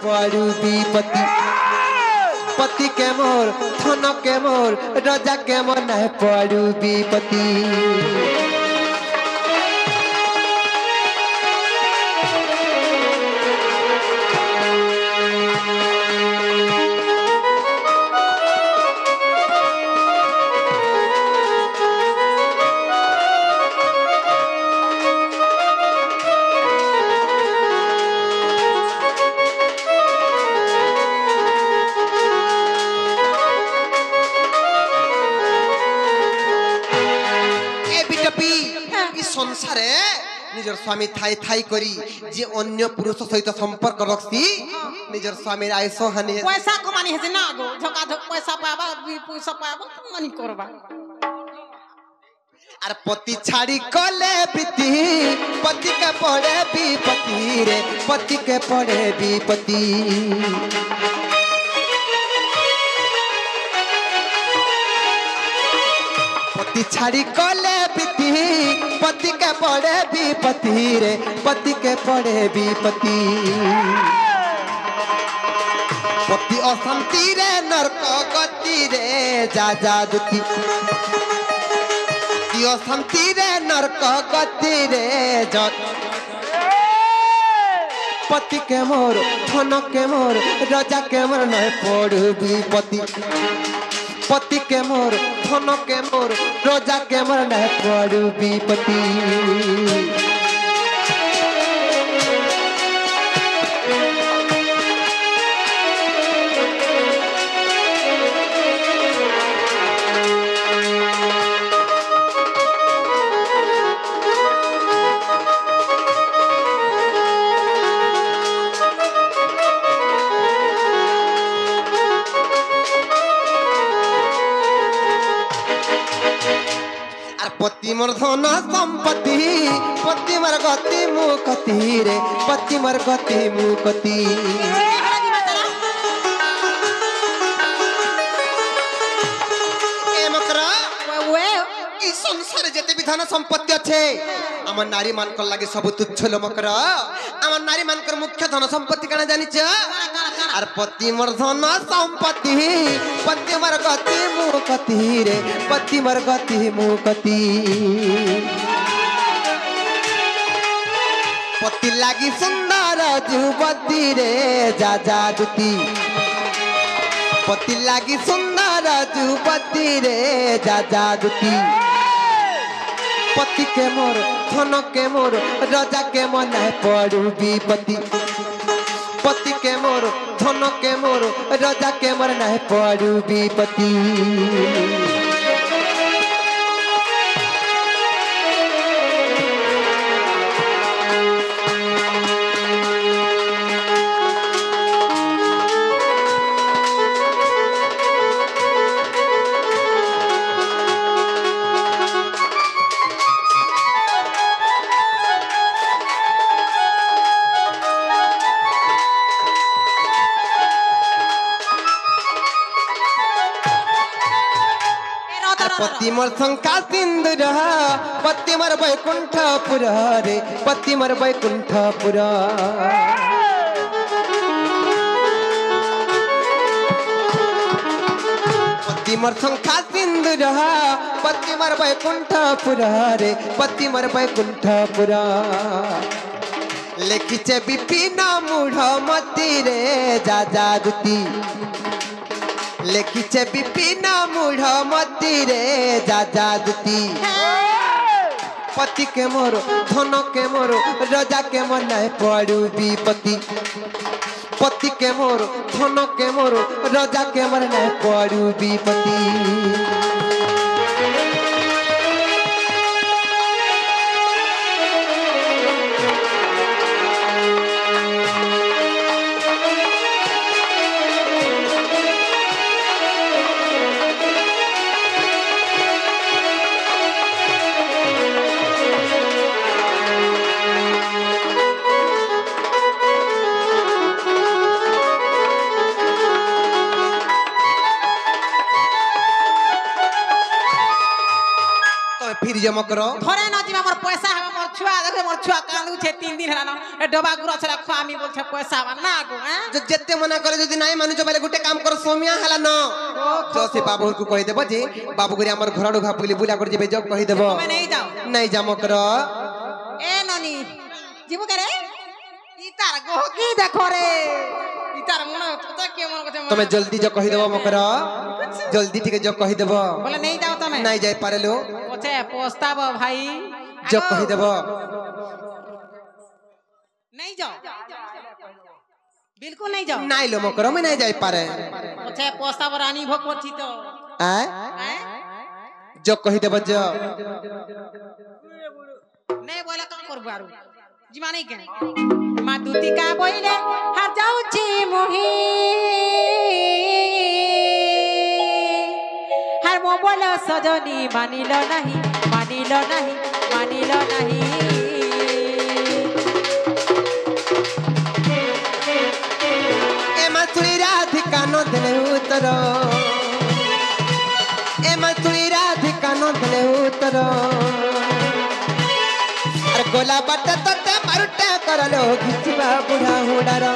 पड़ू विपत्ति पति के मोर धन के मोर राजा के मोर नहीं पड़ू विपत्ति संसारे निजर स्वामी थाई थाई करी जे अन्य पुरुष सहित संपर्क रखसी निजर स्वामी आयसो हानि पैसा कमानी है ना गो धोखा धोक पैसा पाबा पैसा पाबा मानी करबा अरे पति छाड़ी कले बीती पति के पड़े विपत्ति रे पति के पड़े विपत्ति पति छाड़ी कले बीती पति के पड़े विपत्ति रे पति के पड़े विपत्ति पति अशांति रे नरक गति रे जा दुती पति अशांति रे नरक गति रे पति के मोर धन के मोर राजा के मोर नहीं पड़ू विपत्ति पति के मोर धन के मोर राजा के मोर नहीं पड़ू विपत्ति पति मोर धन संपत्ति पति मोर गति मुकति रे पति मोर गति मुकति ए मकरा ई संसार जते भी धन संपत्ति अच्छे हमर नारी मान कर लागे सब तुच्छ लो मकरा हमर नारी मान कर मुख्य धन संपत्ति कना जानि छ आर पति मोर धन संपत्ति पति मोर गति मुकति रे पति मोर गति मुकति पति लागी सुंदर जुवती रे जा दुती पति लागी सुंदर जुवती रे जा दुती पति के मोर धन के मोर राजा के मोर नहीं पड़ू विपत्ति पति के मोर धन के मोर राजा के मोर नहीं पड़ू विपत्ति पति मोर शंका सिंदूर पति मोर वैकुंठपुर रे पति मोर वैकुंठपुर पति मोर शंका सिंदूर पति मोर वैकुंठपुर रे पति मोर वैकुंठपुर लिखिचे विपिन मूढ़ मती रे जा दुती लिखिचे विपिन मूढ़ मती रे जा दुती पति के मोर धन के मोर राजा के मोर नहीं पड़ू विपत्ति पति के मोर धन के मोर राजा के मोर नहीं पड़ू विपत्ति फिर जमा करो थोड़े ना जी हमर पैसा हम छुआ देखे मोर छुआ कांदू छे 3 दिन हला ए डबा गुरा छला खामी बोलछे पैसा बा ना गो हैं जो जेते मना करे যদি নাই মানুষ বলে গুটে কাম কর সোমিয়া হেলা ন তো সে বাবু কো কই দেব যে বাবু করে আমার ঘরড়ু ভাবলি বুলা করে যাবে জব কই দেব তুমি नहीं जाओ নাই জাম কর ए ननी जीव करे इ तार गो की देखो रे इ तार मन तो के मन करते তুমি জলদি জ কই দেব মকর জলদি ঠিক জ কই দেব बोले नहीं जाओ तमे নাই যাই পারেলো পছে পোস্তাব ভাই জ কই দেব नहीं जाओ बिल्कुल नहीं जाओ নাই লো মকর আমি নাই যাই পারে পছে পোস্তাব রানী ভোগ করছি তো আ हैं জ কই দেব জ नहीं बोला काम करबो आरु जिमा नहीं के मा दूती का बोइले हार जाऊ छी मोही हार मो बोलो सजनी मानिलो नहीं मानिलो नहीं मानिलो नहीं ए मथुरी राधिका नो धले उतरो ए मथुरी राधिका नो धले उतरो अरे गोला बट्टा तट्टा मारुटा करलो घिचवा बुढ़ा हुडारो